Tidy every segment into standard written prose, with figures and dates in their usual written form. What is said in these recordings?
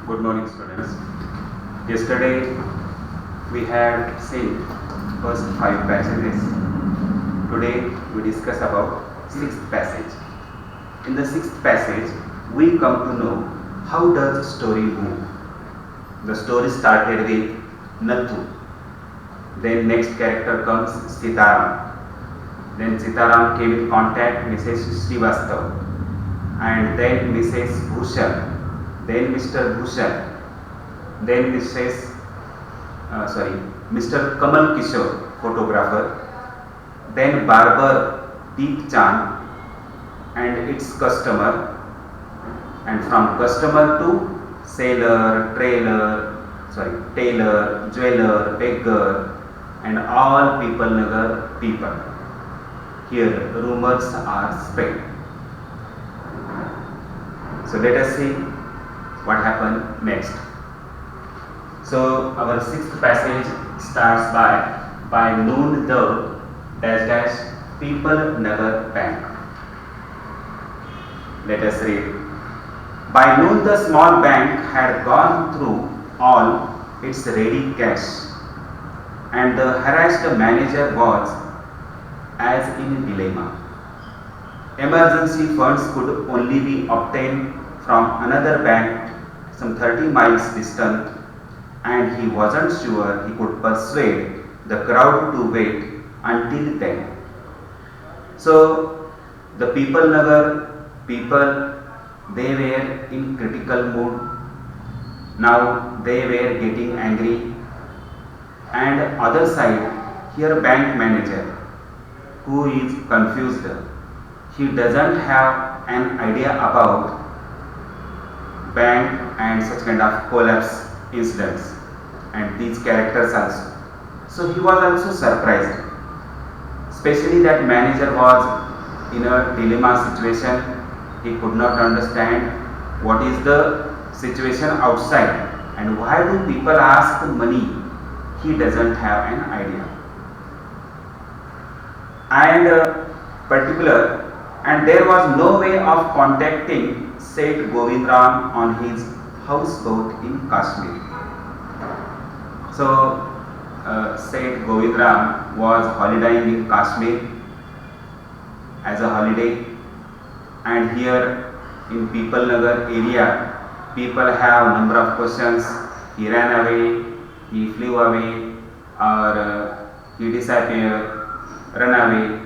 Good morning, students. Yesterday we had seen first five passages. Today we discuss about sixth passage. In the sixth passage, we come to know how does story move. The story started with Nathu. Then next character comes Sitaram. Then Sitaram came in contact Mrs. Srivastav, and then Mrs. Bhushan, then Mr. Bhushan, then Mr. Kamal Kishore, photographer, then barber Deep Chand and its customer, and from customer to sailor, tailor, jeweler, beggar, and all people Nagar people. Here rumors are spread. So let us see what happened next. So our sixth passage starts by noon the dash dash people Nagar bank. Let us read. By noon the small bank had gone through all its ready cash, and the harassed manager was as in dilemma. Emergency funds could only be obtained from another bank some 30 miles distant, and he wasn't sure he could persuade the crowd to wait until then. So the people Nagar people, they were in critical mood. Now they were getting angry, and other side here bank manager who is confused. He doesn't have an idea about bank and such kind of collapse incidents and these characters also. So he was also surprised, especially that manager was in a dilemma situation. He could not understand what is the situation outside and why do people ask money. He doesn't have an idea. And there was no way of contacting Seth Govindram on his houseboat in Kashmir. So Seth Govindram was holidaying in Kashmir as a holiday, and here in People Nagar area, people have number of questions. He ran away, he flew away, or he disappeared, run away.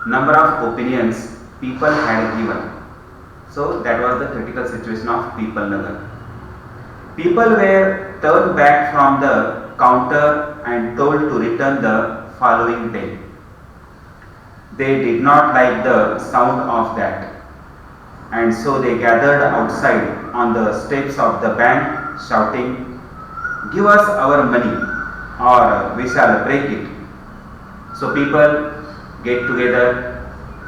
Number of opinions people had given. So that was the critical situation of People Nagar. People were turned back from the counter and told to return the following day. They did not like the sound of that, and so they gathered outside on the steps of the bank shouting, "Give us our money or we shall break it." So people get together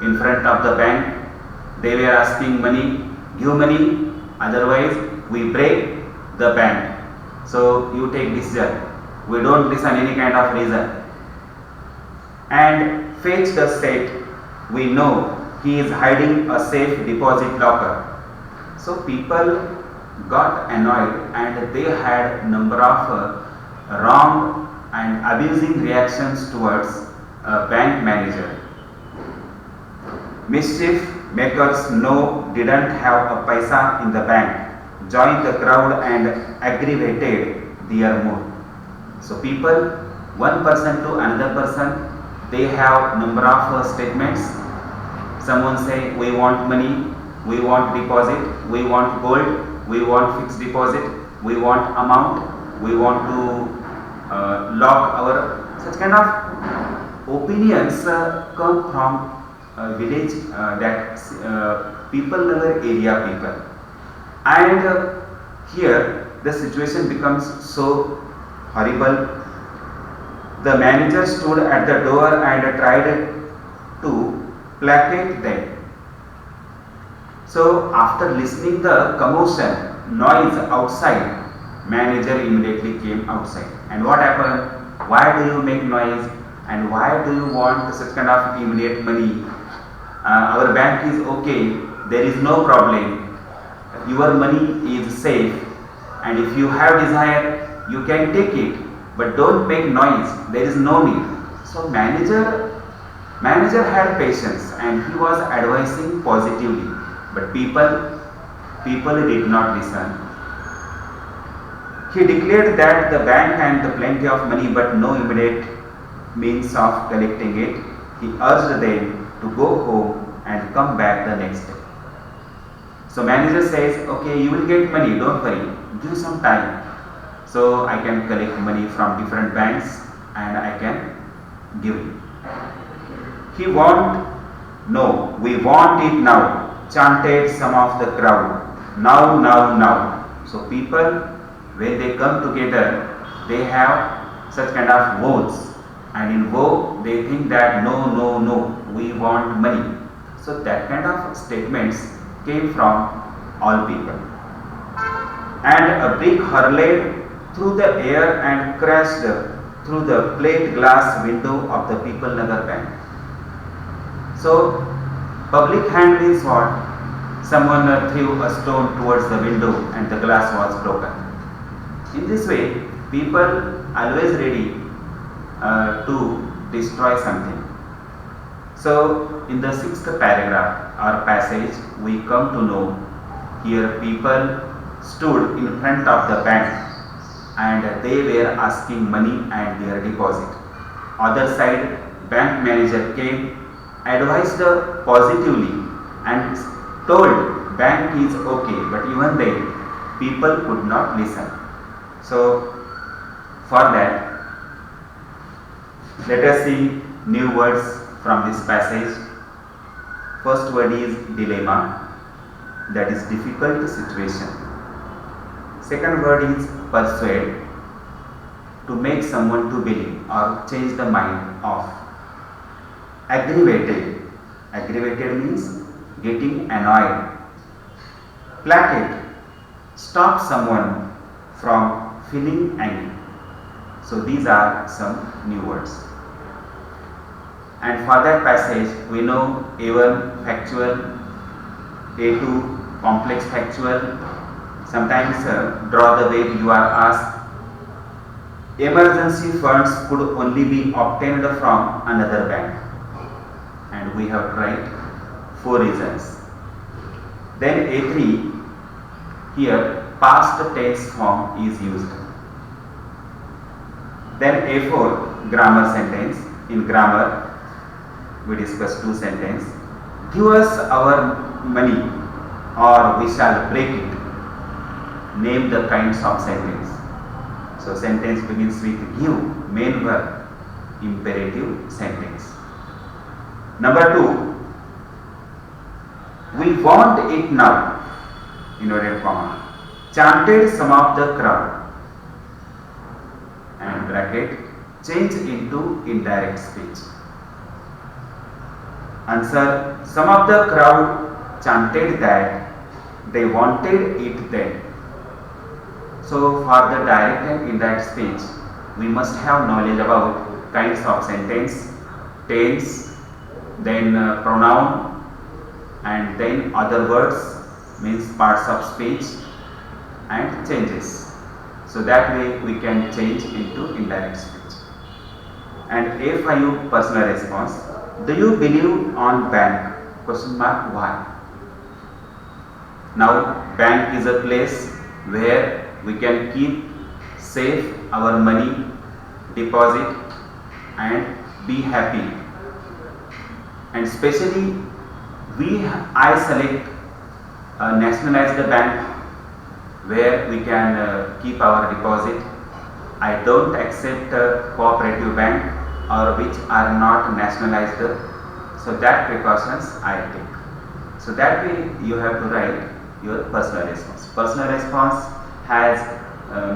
in front of the bank. They were asking money, give money, otherwise we break the bank. So you take decision. We don't listen any kind of reason. And fetch the Seth. We know he is hiding a safe deposit locker. So people got annoyed and they had number of wrong and abusing reactions towards a bank manager. Mischief makers didn't have a paisa in the bank, joined the crowd and aggravated their mood. So people, one person to another person, they have number of statements. Someone say, we want money, we want deposit, we want gold, we want fixed deposit, we want amount, we want to lock our, such kind of opinions come from village People Nagar area people. And here the situation becomes so horrible. The manager stood at the door and tried to placate them. So after listening the commotion, noise outside, manager immediately came outside. And what happened? Why do you make noise? And why do you want such kind of immediate money? Our bank is okay, there is no problem, your money is safe, and if you have desire, you can take it, but don't make noise. There is no need. So manager had patience and he was advising positively, but people did not listen. He declared that the bank had plenty of money but no immediate means of collecting it. He urged them to go home and come back the next day. So manager says, okay, you will get money, don't worry, give some time. So I can collect money from different banks and I can give you. He want, no, we want it now, chanted some of the crowd. Now, now, now. So people, when they come together, they have such kind of votes. And in vote, they think that no, no, no, we want money. So that kind of statements came from all people. And a brick hurled through the air and crashed through the plate glass window of the People Nagar Bank. So public hand means what? Someone threw a stone towards the window and the glass was broken. In this way, people always ready to destroy something. So in the 6th paragraph or passage, we come to know here people stood in front of the bank and they were asking money and their deposit. Other side, bank manager came, advised positively and told bank is okay, but even then people could not listen. So for that, let us see new words from this passage. First word is dilemma, that is difficult situation. Second word is persuade, to make someone to believe or change the mind of. Aggravated, aggravated means getting annoyed. Placate, stop someone from feeling angry. So these are some new words. And for that passage, we know A1 factual, A2 complex factual. Sometimes draw the web you are asked. Emergency funds could only be obtained from another bank. And we have to write 4 reasons. Then A3, here past tense form is used. Then A4, grammar sentence. In grammar, we discuss 2 sentences. Give us our money or we shall break it. Name the kinds of sentence. So sentence begins with give, main verb, imperative sentence. Number 2, we want it now, inverted comma. Chanted some of the crowd. And bracket, change into indirect speech. Answer, some of the crowd chanted that they wanted it then. So for the direct and indirect speech, we must have knowledge about kinds of sentence, tense, then pronoun, and then other words, means parts of speech, and changes. So that way we can change into indirect speech. And A5, personal response. Do you believe on bank? Question mark, why? Now bank is a place where we can keep safe our money, deposit and be happy. And especially I select a nationalized bank where we can keep our deposit. I don't accept cooperative bank or which are not nationalized. So that precautions I take. So that way you have to write your personal response. Personal response has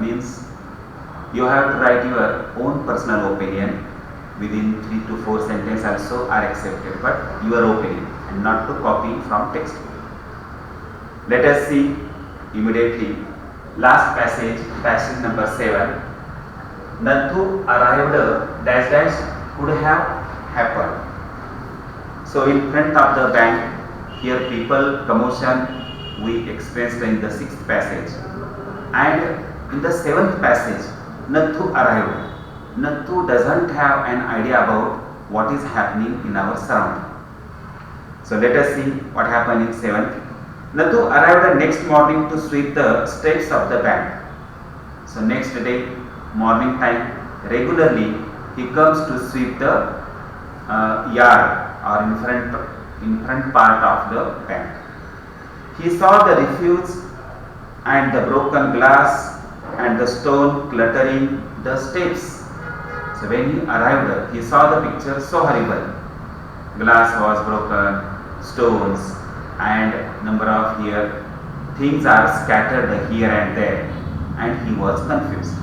means you have to write your own personal opinion. Within 3 to 4 sentences also are accepted, but your opinion and not to copy from textbook. Let us see immediately last passage, passage number 7. Nathu arrived dash dash could have happened. So in front of the bank, here people commotion we experienced in the 6th passage. And in the seventh passage, Nathu arrived. Nathu doesn't have an idea about what is happening in our surrounding. So let us see what happened in 7th. Nathu arrived the next morning to sweep the steps of the bank. So next day, morning time, regularly he comes to sweep the yard or in front part of the bank. He saw the refuse and the broken glass and the stone cluttering the steps. So when he arrived, he saw the picture so horrible. Glass was broken, stones and number of here things are scattered here and there, and he was confused.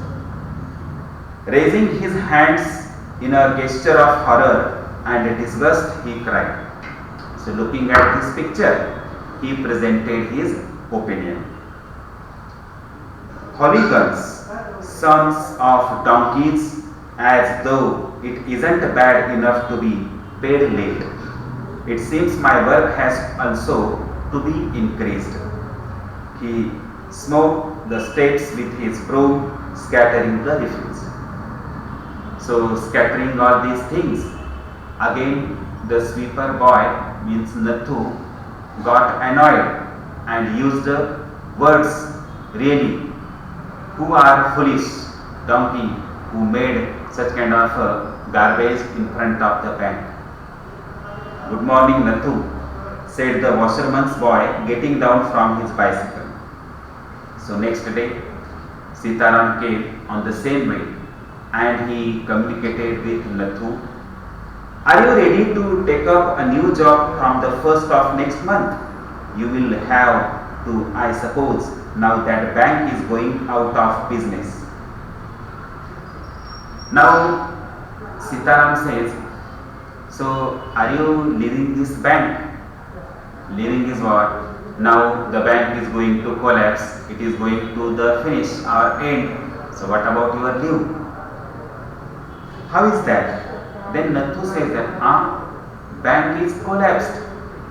Raising his hands in a gesture of horror and disgust, he cried. So looking at this picture, he presented his opinion. Hooligans, sons of donkeys, as though it isn't bad enough to be paid late. It seems my work has also to be increased. He smote the steps with his broom, scattering the refuse. So scattering all these things, again the sweeper boy, means Nathu, got annoyed and used the words, really, who are foolish donkey who made such kind of garbage in front of the bank. Good morning, Nathu, said the washerman's boy, getting down from his bicycle. So next day, Sitaram came on the same way and he communicated with Nathu. Are you ready to take up a new job from the 1st of next month? You will have to, I suppose, now that bank is going out of business. Now Sitaram says, so are you leaving this bank? Leaving is what? Now the bank is going to collapse. It is going to the finish or end. So what about your leave? How is that? Then Nathu says that bank is collapsed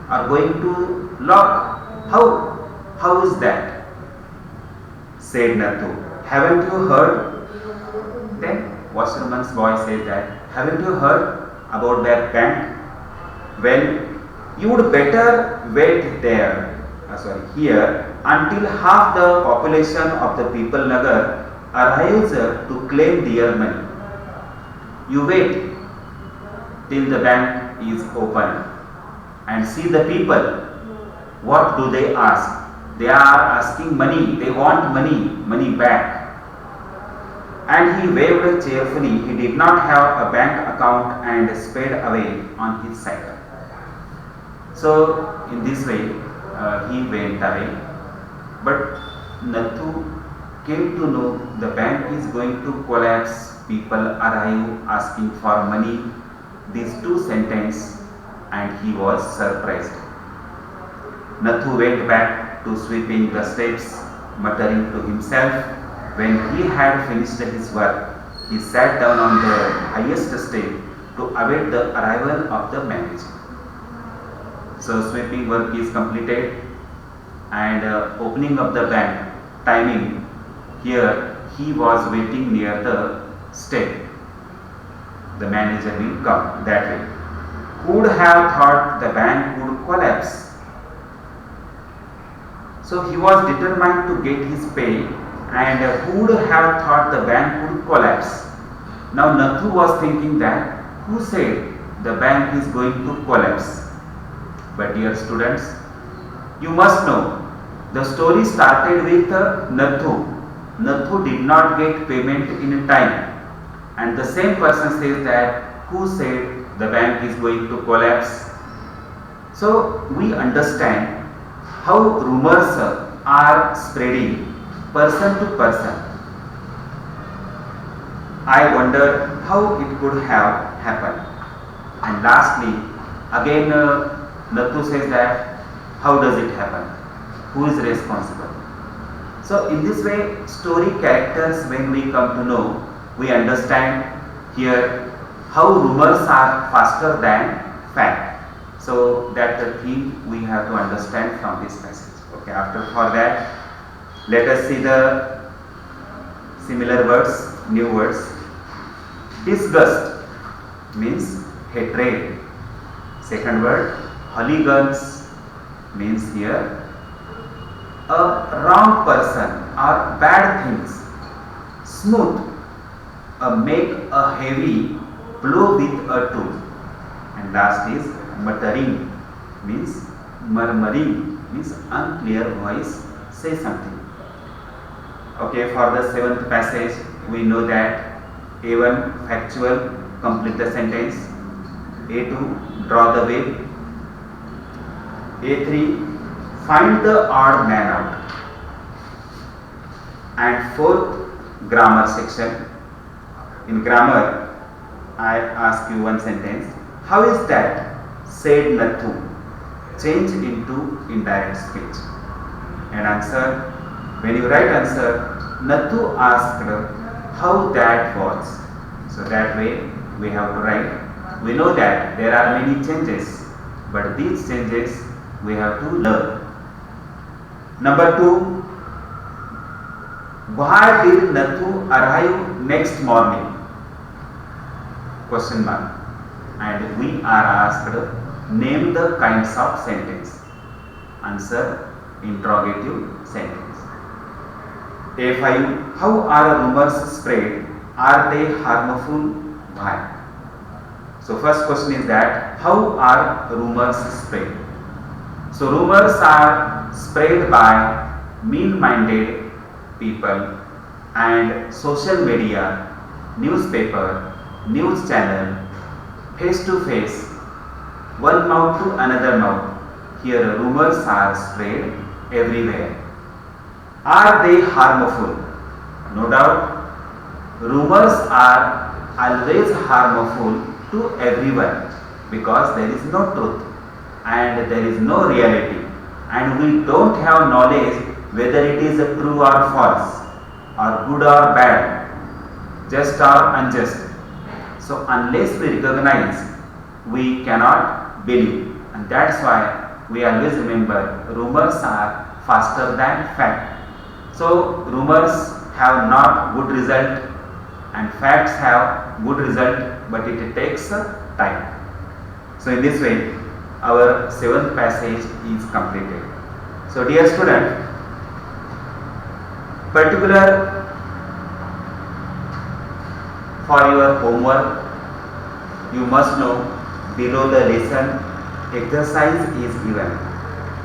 or going to lock. How is that? Said Nathu. Haven't you heard? Then washerman's boy said that, haven't you heard about that bank? Well, you would better wait here until half the population of the People Nagar arrives to claim their money. You wait till the bank is open and see the people. What do they ask? They are asking money. They want money back. And he waved cheerfully. He did not have a bank account and sped away on his cycle. So in this way he went away. But Nathu came to know the bank is going to collapse. People arrive asking for money. These two sentences, and he was surprised. Nathu went back to sweeping the steps, muttering to himself. When he had finished his work, he sat down on the highest step to await the arrival of the manager. So sweeping work is completed and opening of the bank timing. Here he was waiting near the step. The manager will come that way. Who would have thought the bank would collapse? So he was determined to get his pay, and who would have thought the bank would collapse? Now Nathu was thinking that, who said the bank is going to collapse? But dear students, you must know, the story started with Nathu. Nathu did not get payment in time. And the same person says that, who said the bank is going to collapse? So we understand how rumors are spreading person to person. I wonder how it could have happened. And lastly, again Nathu says that, how does it happen? Who is responsible? So in this way, story characters, when we come to know, we understand here how rumors are faster than fact. So that the thing we have to understand from this passage. Okay, for that, let us see the Similar words, new words. Disgust means hatred. Second word, hooligans means here a wrong person or bad things. Smooth, make a heavy blow with a tool. And last is muttering means murmuring means unclear voice, say something. Okay, for the seventh passage we know that A1 factual, complete the sentence. A2 draw the wave. A3 find the odd man out. And fourth, grammar section. In grammar I ask you one sentence. How is that said Nathu change into indirect speech? And answer, when you write answer, Nathu asked how that was. So that way we have to write. We know that there are many changes, but these changes we have to learn. Number 2, why did Nathu arrive next morning? Question mark. And we are asked, name the kinds of sentence. Answer, interrogative sentence. A5, how are rumors spread? Are they harmful? Why? So first question is that, how are rumors spread? So rumors are spread by mean-minded people and social media, newspaper, news channel, face to face, one mouth to another mouth. Here rumors are spread everywhere. Are they harmful? No doubt, rumors are always harmful to everyone because there is no truth and there is no reality, and we don't have knowledge whether it is true or false, or good or bad, just or unjust. So unless we recognize, we cannot believe, and that's why we always remember rumors are faster than fact. So rumors have not good result and facts have good result, but it takes time. So in this way our seventh passage is completed. So dear student, particular for your homework, you must know below the lesson exercise is given,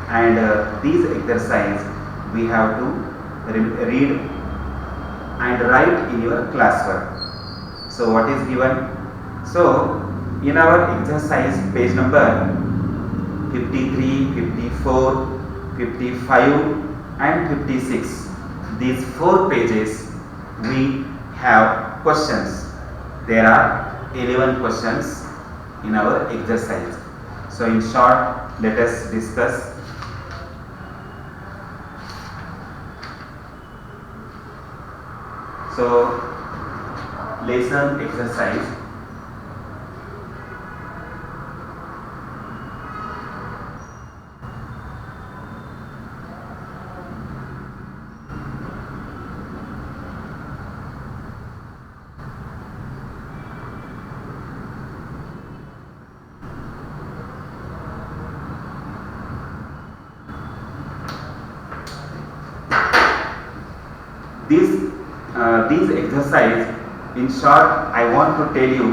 and these exercise we have to read and write in your classwork. So what is given? So in our exercise page number 53, 54, 55 and 56, these 4 pages we have questions. There are 11 questions in our exercise. So in short, let us discuss. So lesson exercise. These exercise, in short, I want to tell you.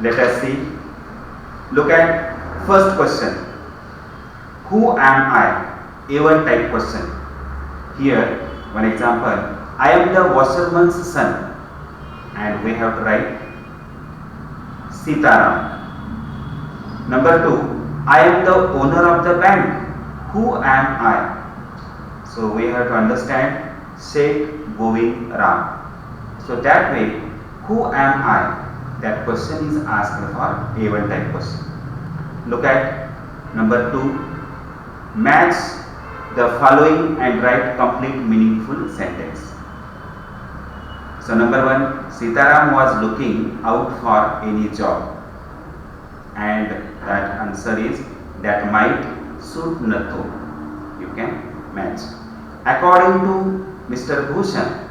Let us see. Look at first question. Who am I? A1 type question. Here, one example. I am the washerman's son, and we have to write Sitaram. Number 2. I am the owner of the bank. Who am I? So we have to understand Sheikh Govind Ram. So that way, who am I? That question is asked for A1 type question. Look at number 2. Match the following and write complete meaningful sentence. So number 1, Sitaram was looking out for any job, and that answer is that might suit Nathu. You can match. According to Mr. Bhushan,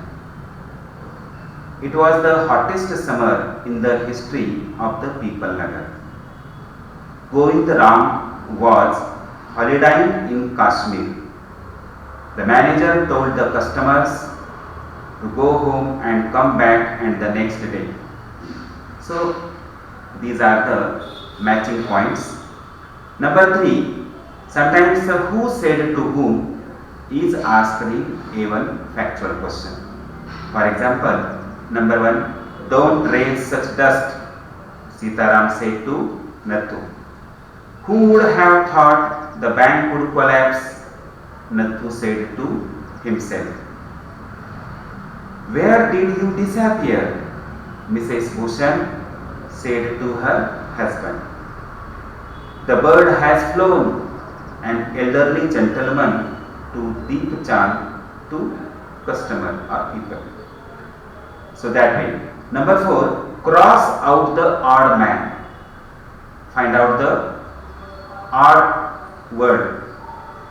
It was the hottest summer in the history of the People Nagar. Govind Ram was holidaying in Kashmir. The manager told the customers to go home and come back and the next day. So these are the matching points. Number 3, sometimes who said to whom is asked in A1 factual question. For example, number 1, don't raise such dust, Sitaram said to Nathu. Who would have thought the bank would collapse, Nathu said to himself. Where did you disappear, Mrs. Bhushan said to her husband. The bird has flown, an elderly gentleman to Deep Chand to customer or people. So that way. Number 4, cross out the odd man. Find out the odd word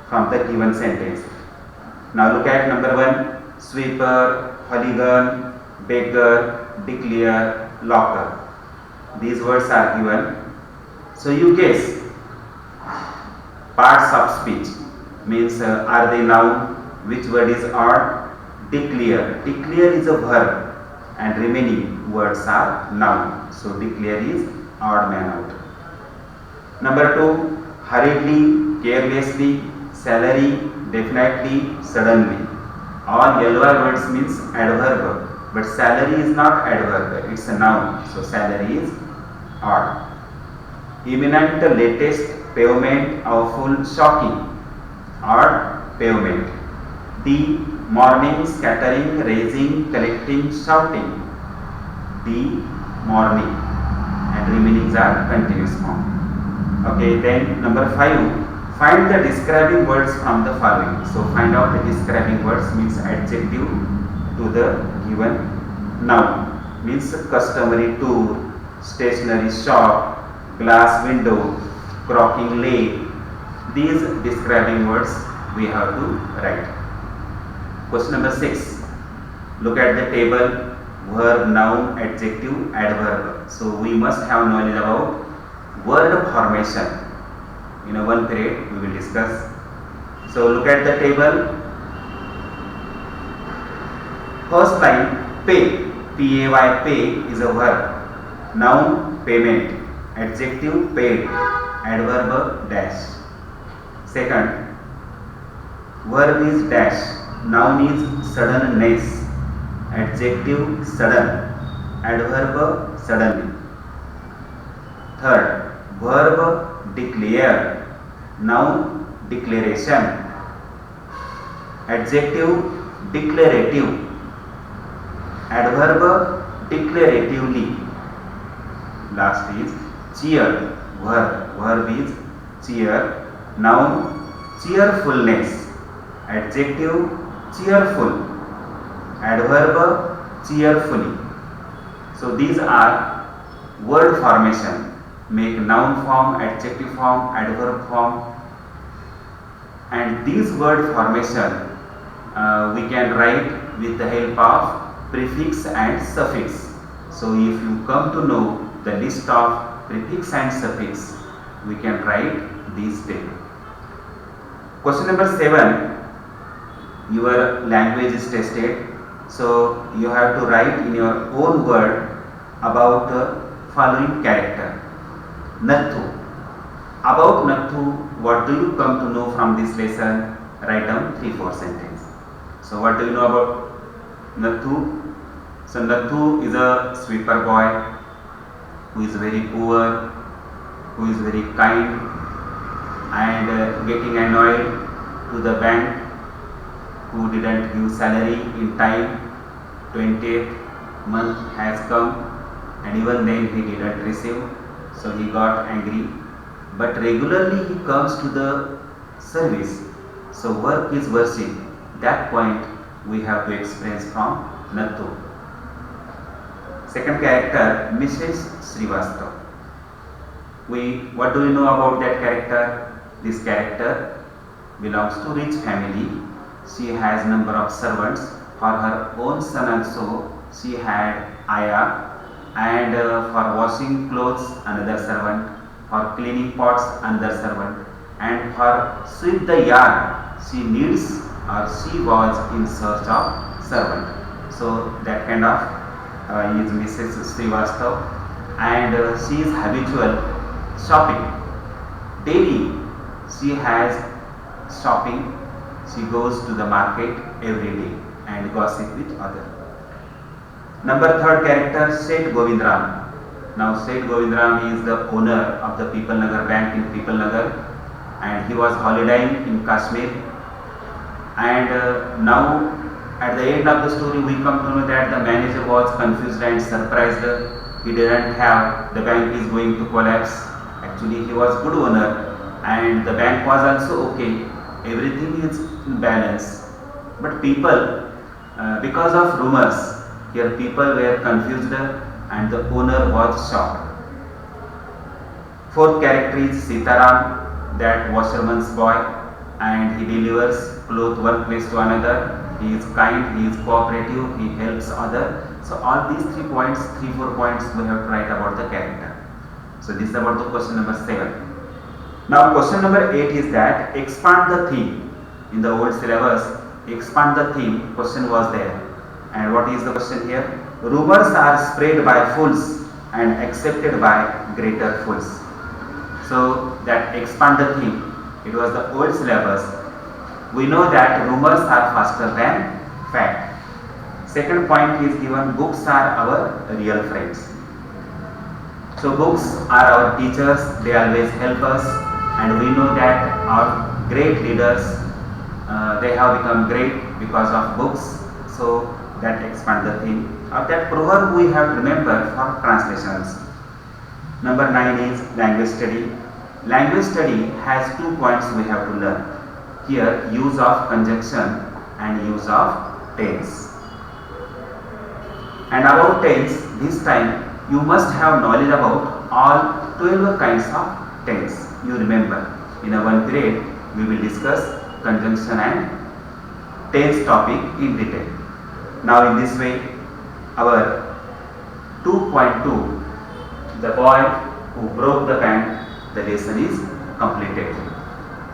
from the given sentence. Now look at number 1, sweeper, hooligan, beggar, declare, locker. These words are given. So you guess. Parts of speech means are they noun? Which word is odd? Declare. Declare is a verb and remaining words are noun. So declare is odd man out. Number 2, hurriedly, carelessly, salary, definitely, suddenly. All yellow words means adverb, but salary is not adverb, it's a noun. So salary is odd. Imminent, latest, pavement, awful, shocking. Odd, pavement. D, morning, scattering, raising, collecting, shouting. D, morning. And remainings are continuous form. Okay, then number 5, find the describing words from the following. So find out the describing words means adjective to the given noun. Means customary tour, stationery shop, glass window, crocking lathe. These describing words we have to write. Question number 6. Look at the table. Verb, noun, adjective, adverb. So we must have knowledge about word formation. In a one period we will discuss. So look at the table. First line, pay. P-A-Y, pay is a verb. Noun, payment. Adjective, paid. Adverb, dash. Second, verb is dash. Noun is suddenness. Adjective, sudden. Adverb, suddenly. Third, verb, declare. Noun, declaration. Adjective, declarative. Adverb, declaratively. Last is cheer. Verb is cheer. Noun, cheerfulness. Adjective, cheerful. Adverb, cheerfully. So these are word formation. Make noun form, adjective form, adverb form. And these word formation we can write with the help of prefix and suffix. So if you come to know the list of prefix and suffix, we can write these table. Question number 7. Your language is tested. So you have to write in your own word about the following character. Nathu. About Nathu, what do you come to know from this lesson? Write down 3-4 sentences. So what do you know about Nathu? So Nathu is a sweeper boy who is very poor, who is very kind and getting annoyed to the bank who didn't give salary in time. 20th month has come and even then he didn't receive, so he got angry. But regularly he comes to the service, so work is worship. That point we have to experience from Nathu. Second character, Mrs. Srivastav. What do we know about that character? This character belongs to rich family. She has number of servants. For her own son also, she had Aya, and for washing clothes another servant, for cleaning pots another servant, and for sweep the yard she needs or she was in search of servant. So that kind of is Mrs. Srivastav, and she is habitual shopping. Daily she has shopping. She goes to the market every day and gossip with others. Number third character, Seth Govindram. Now Seth Govindram is the owner of the People Nagar Bank in People Nagar, and he was holidaying in Kashmir. And now at the end of the story we come to know that the manager was confused and surprised. He didn't have, the bank is going to collapse. Actually he was good owner and the bank was also okay. Everything is in balance. But people, because of rumors, here people were confused and the owner was shocked. Fourth character is Sitaram, that washerman's boy, and he delivers cloth one place to another. He is kind, he is cooperative, he helps other. So all these 3 points, 4 points we have to write about the character. So this is about the question number 7. Now question number 8 is that expand the theme. In the old syllabus, expand the theme question was there. And what is the question here? Rumors are spread by fools and accepted by greater fools. So that expand the theme, it was the old syllabus. We know that rumors are faster than fact. Second point is given, books are our real friends. So books are our teachers, they always help us, and we know that our great leaders, they have become great because of books. So that expand the theme. Of that proverb we have to remember for translations. Number 9 is language study. Language study has 2 points we have to learn. Here use of conjunction and use of tense. And about tense, this time you must have knowledge about all 12 kinds of tense. You remember, in a one period we will discuss conjunction and tense topic in detail. Now in this way, our 2.2, the boy who broke the bank, the lesson is completed.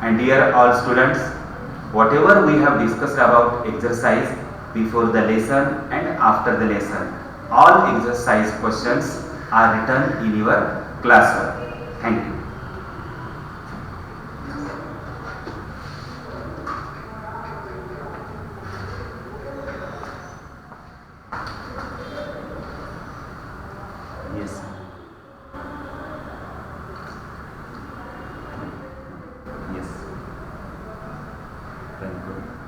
And dear all students, whatever we have discussed about exercise before the lesson and after the lesson, all exercise questions are written in your classwork. Thank you. Yes. Yes. Thank you.